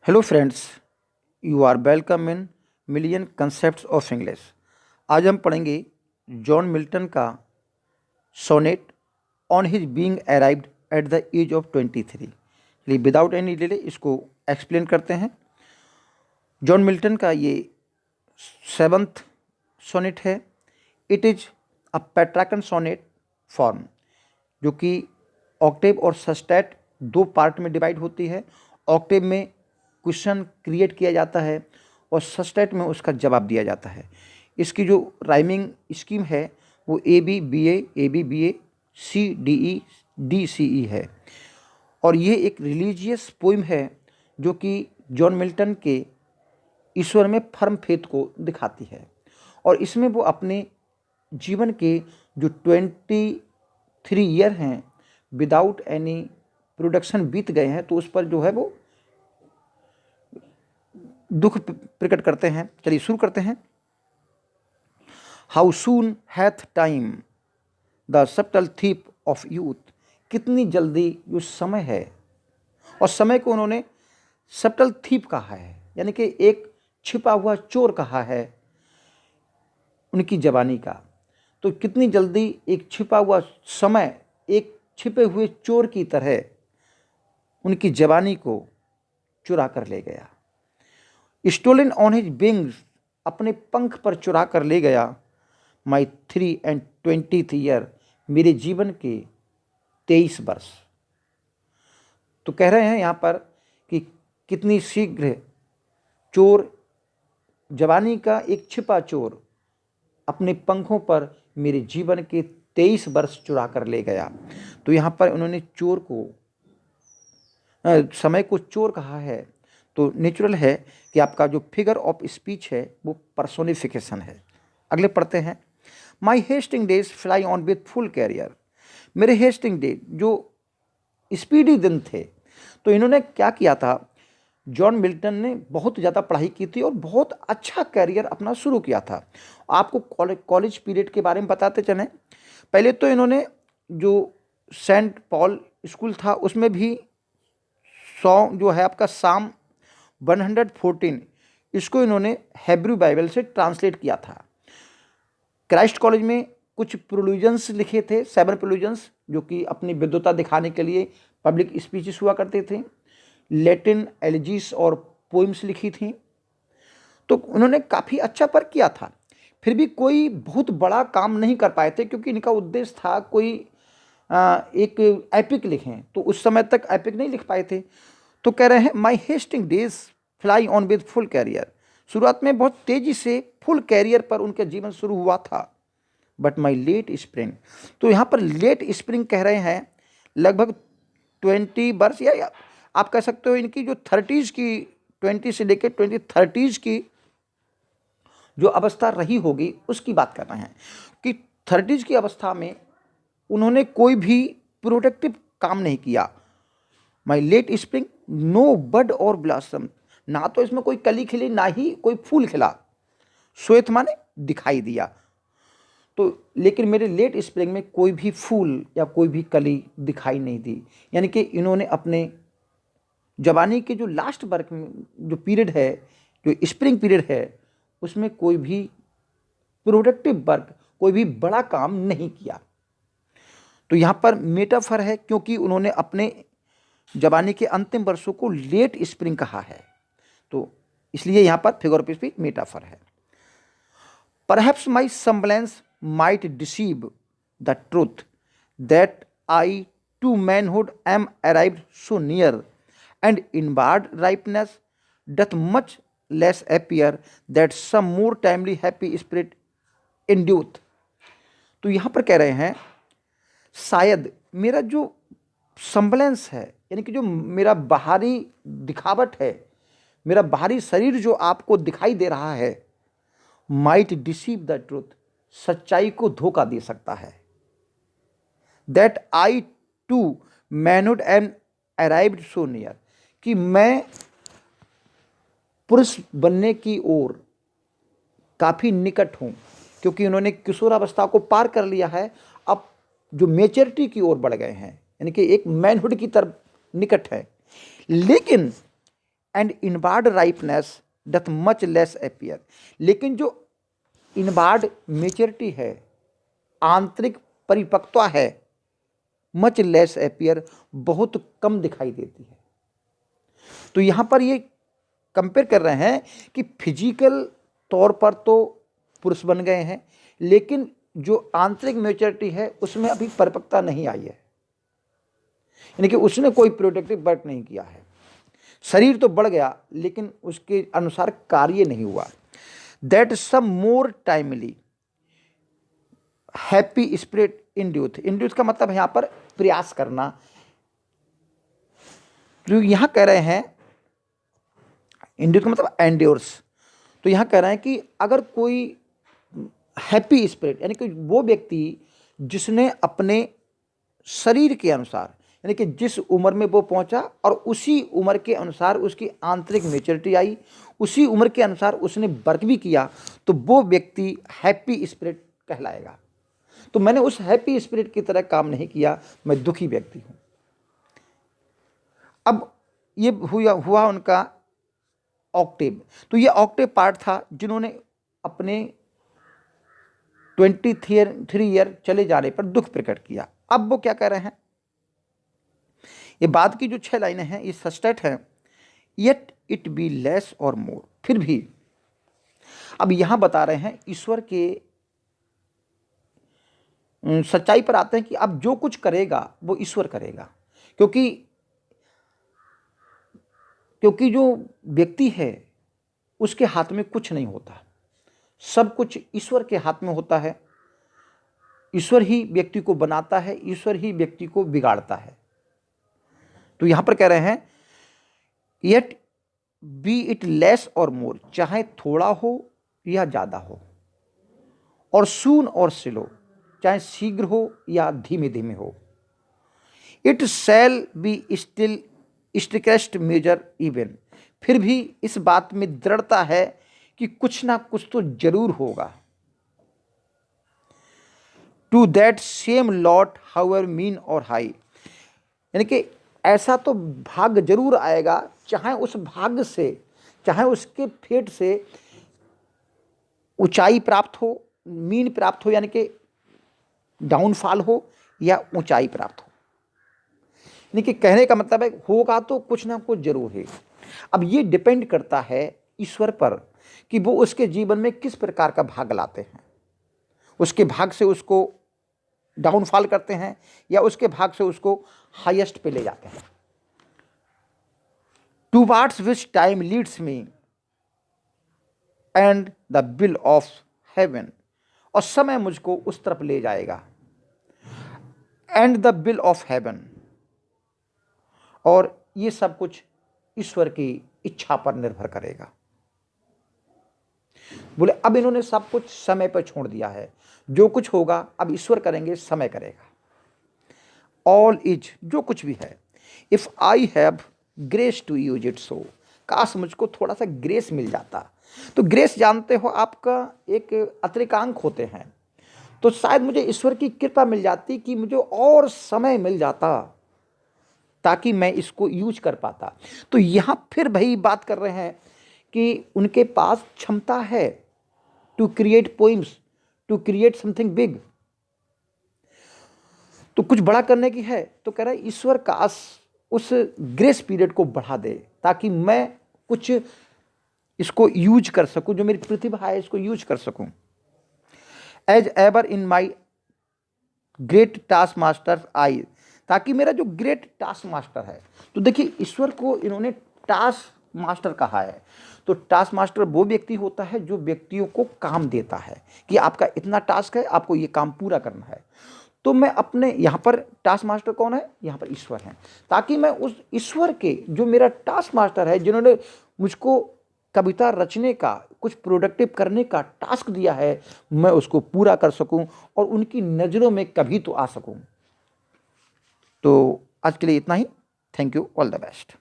Hello friends, you are welcome in million concepts of English. आज हम पढ़ेंगे John Milton का sonnet on his being arrived at the age of 23। चलिए without any delay इसको explain करते हैं। John Milton का ये 7th सोनेट है। It is a Petrarchan sonnet form, जो कि ऑक्टेव और सस्टेट दो पार्ट में डिवाइड होती है। ऑक्टेव में क्वेश्चन क्रिएट किया जाता है और सस्टेट में उसका जवाब दिया जाता है। इसकी जो राइमिंग स्कीम है वो A B C D C ई है। और ये एक रिलीजियस पोइम है जो कि जॉन मिल्टन के ईश्वर में फर्म फेथ को दिखाती है। और इसमें वो अपने जीवन के जो 23 ईयर हैं विदाउट एनी प्रोडक्शन बीत गए हैं, तो उस पर जो है वो दुख प्रकट करते हैं। चलिए शुरू करते हैं। How soon hath time the subtle thief of youth. कितनी जल्दी जो समय है, और समय को उन्होंने सब्टल थीप कहा है, यानी कि एक छिपा हुआ चोर कहा है उनकी जवानी का। तो कितनी जल्दी एक छिपा हुआ समय एक छिपे हुए चोर की तरह उनकी जवानी को चुरा कर ले गया। स्टोलन ऑन हिज विंग्स, अपने पंख पर चुरा कर ले गया। माई 3 and 20th ईयर, मेरे जीवन के 23 वर्ष। तो कह रहे हैं यहाँ पर कि कितनी शीघ्र चोर, जवानी का एक छिपा चोर अपने पंखों पर मेरे जीवन के 23 वर्ष चुरा कर ले गया। तो यहाँ पर उन्होंने चोर को, समय को चोर कहा है। तो नेचुरल है कि आपका जो फिगर ऑफ स्पीच है वो पर्सोनिफिकेशन है। अगले पढ़ते हैं। My hasting days fly on with full career. मेरे हेस्टिंग डे जो स्पीडी दिन थे, तो इन्होंने क्या किया था, जॉन मिल्टन ने बहुत ज़्यादा पढ़ाई की थी और बहुत अच्छा कैरियर अपना शुरू किया था। आपको कॉलेज पीरियड के बारे में बताते चलें। पहले तो इन्होंने जो सेंट पॉल स्कूल था उसमें भी जो है आपका साम 114, इसको इन्होंने हेब्रू बाइबल से ट्रांसलेट किया था। क्राइस्ट कॉलेज में कुछ प्रोल्यूजन्स लिखे थे, 7 प्रोल्यूजन्स, जो कि अपनी विद्वता दिखाने के लिए पब्लिक स्पीचेस हुआ करते थे। लैटिन एलिजीस और पोइम्स लिखी थी। तो उन्होंने काफ़ी अच्छा पर किया था। फिर भी कोई बहुत बड़ा काम नहीं कर पाए थे, क्योंकि इनका उद्देश्य था कोई एक एपिक लिखें, तो उस समय तक एपिक नहीं लिख पाए थे। तो कह रहे हैं my hasting days fly on with full career. शुरुआत में बहुत तेजी से फुल कैरियर पर उनका जीवन शुरू हुआ था। बट माई लेट स्प्रिंग, तो यहाँ पर लेट स्प्रिंग कह रहे हैं लगभग 20 वर्ष, या आप कह सकते हो इनकी जो 30s की, 20 से लेकर 30s की जो अवस्था रही होगी उसकी बात कर रहे हैं कि 30s की अवस्था में उन्होंने कोई भी प्रोडक्टिव काम नहीं किया। माई लेट स्प्रिंग नो बड और ब्लॉसम, ना तो इसमें कोई कली खिली ना ही कोई फूल खिला। श्वेत माने दिखाई दिया। तो लेकिन मेरे लेट स्प्रिंग में कोई भी फूल या कोई भी कली दिखाई नहीं दी। यानी कि इन्होंने अपने जवानी के जो लास्ट वर्क में जो पीरियड है, जो स्प्रिंग पीरियड है, उसमें कोई भी प्रोडक्टिव वर्क, कोई भी बड़ा काम नहीं किया। तो यहाँ पर मेटाफर है, क्योंकि उन्होंने अपने जवानी के अंतिम वर्षों को लेट स्प्रिंग कहा है, तो इसलिए यहाँ पर फिगर ऑफ स्पीच मेटाफर है। Perhaps my semblance might deceive the truth that I to manhood am arrived so near, and inward ripeness doth much less appear that some more timely happy spirit induth। तो यहाँ पर कह रहे हैं शायद मेरा जो semblance है, यानी कि जो मेरा बाहरी दिखावट है, मेरा बाहरी शरीर जो आपको दिखाई दे रहा है, माइट डिसीव द ट्रूथ, सच्चाई को धोखा दे सकता है। That I to manhood am arrived so near, कि मैं पुरुष बनने की ओर काफ़ी निकट हूँ, क्योंकि उन्होंने किशोरावस्था को पार कर लिया है, अब जो मेच्योरिटी की ओर बढ़ गए हैं, यानी कि एक मैनहुड की तरफ निकट है। लेकिन and inward ripeness doth much less appear. लेकिन जो इनवार्ड मेच्योरिटी है, आंतरिक परिपक्वता है, मच लेस अपीयर, बहुत कम दिखाई देती है। तो यहाँ पर ये कंपेयर कर रहे हैं कि फिजिकल तौर पर तो पुरुष बन गए हैं, लेकिन जो आंतरिक मैच्योरिटी है उसमें अभी परिपक्वता नहीं आई है, यानी कि उसने कोई प्रोडक्टिव वर्क नहीं किया है। शरीर तो बढ़ गया लेकिन उसके अनुसार कार्य नहीं हुआ। That some more timely happy spirit endueth. Endueth का मतलब यहां पर प्रयास करना। जो यहां कह रहे हैं इंड्यूथ का मतलब एंड्योर्स, तो यहां कह रहे हैं कि अगर कोई हैप्पी स्पिरिट, यानी कि वो व्यक्ति जिसने अपने शरीर के अनुसार, यानी कि जिस उम्र में वो पहुंचा और उसी उम्र के अनुसार उसकी आंतरिक मैच्योरिटी आई, उसी उम्र के अनुसार उसने वर्क भी किया, तो वो व्यक्ति हैप्पी स्पिरिट कहलाएगा। तो मैंने उस हैप्पी स्पिरिट की तरह काम नहीं किया, मैं दुखी व्यक्ति हूं। अब ये हुआ उनका ऑक्टेव। तो ये ऑक्टेव पार्ट था जिन्होंने अपने 23 ईयर चले जाने पर दुख प्रकट किया। अब वो क्या कह रहे हैं, ये बाद की जो 6 लाइनें हैं ये सस्टेट हैं। येट इट बी लेस और मोर, फिर भी अब यहां बता रहे हैं ईश्वर के सच्चाई पर आते हैं कि अब जो कुछ करेगा वो ईश्वर करेगा, क्योंकि जो व्यक्ति है उसके हाथ में कुछ नहीं होता, सब कुछ ईश्वर के हाथ में होता है। ईश्वर ही व्यक्ति को बनाता है, ईश्वर ही व्यक्ति को बिगाड़ता है। तो यहां पर कह रहे हैं येट बी इट लेस और मोर, चाहे थोड़ा हो या ज्यादा हो, और सून और स्लो, चाहे शीघ्र हो या धीमे धीमे हो। It shall be still strictest measure even, फिर भी इस बात में दृढ़ता है कि कुछ ना कुछ तो जरूर होगा। To that same lot however mean और हाई, यानी कि ऐसा तो भाग्य जरूर आएगा, चाहे उस भाग्य से, चाहे उसके फेट से ऊंचाई प्राप्त हो, मीन प्राप्त हो, यानी कि डाउनफॉल हो, या ऊंचाई प्राप्त हो। यानी कि कहने का मतलब है होगा तो कुछ ना कुछ जरूर है। अब ये डिपेंड करता है ईश्वर पर कि वो उसके जीवन में किस प्रकार का भाग लाते हैं। उसके भाग से उसको डाउनफॉल करते हैं या उसके भाग से उसको हाईएस्ट पे ले जाते हैं। Towards which time leads me and the will of haven, और समय मुझको उस तरफ ले जाएगा। And the will of haven, और ये सब कुछ ईश्वर की इच्छा पर निर्भर करेगा। बोले अब इन्होंने सब कुछ समय पर छोड़ दिया है, जो कुछ होगा अब ईश्वर करेंगे, समय करेगा। ऑल इज, जो कुछ भी है। If I have grace to use it so, काश मुझको थोड़ा सा ग्रेस मिल जाता। तो ग्रेस जानते हो आपका एक अतिरिक्तांक होते हैं, तो शायद मुझे ईश्वर की कृपा मिल जाती कि मुझे और समय मिल जाता ताकि मैं इसको यूज कर पाता। तो यहां फिर भाई बात कर रहे हैं कि उनके पास क्षमता है to create poems, to create something big, तो कुछ बड़ा करने की है। तो कह रहा है ईश्वर काश उस ग्रेस पीरियड को बढ़ा दे ताकि मैं कुछ इसको यूज कर सकूं, जो मेरी प्रतिभा है इसको यूज कर सकूं। As ever in my great task master eye, ताकि मेरा जो ग्रेट टास्क मास्टर है, तो देखिए ईश्वर को इन्होंने टास्क मास्टर कहा है। तो टास्क मास्टर वो व्यक्ति होता है जो व्यक्तियों को काम देता है कि आपका इतना टास्क है, आपको ये काम पूरा करना है। तो मैं अपने यहाँ पर टास्क मास्टर कौन है, यहाँ पर ईश्वर है, ताकि मैं उस ईश्वर के जो मेरा टास्क मास्टर है, जिन्होंने मुझको कविता रचने का, कुछ प्रोडक्टिव करने का टास्क दिया है, मैं उसको पूरा कर सकूं और उनकी नज़रों में कभी तो आ सकूं। तो आज के लिए इतना ही। Thank you, all the best.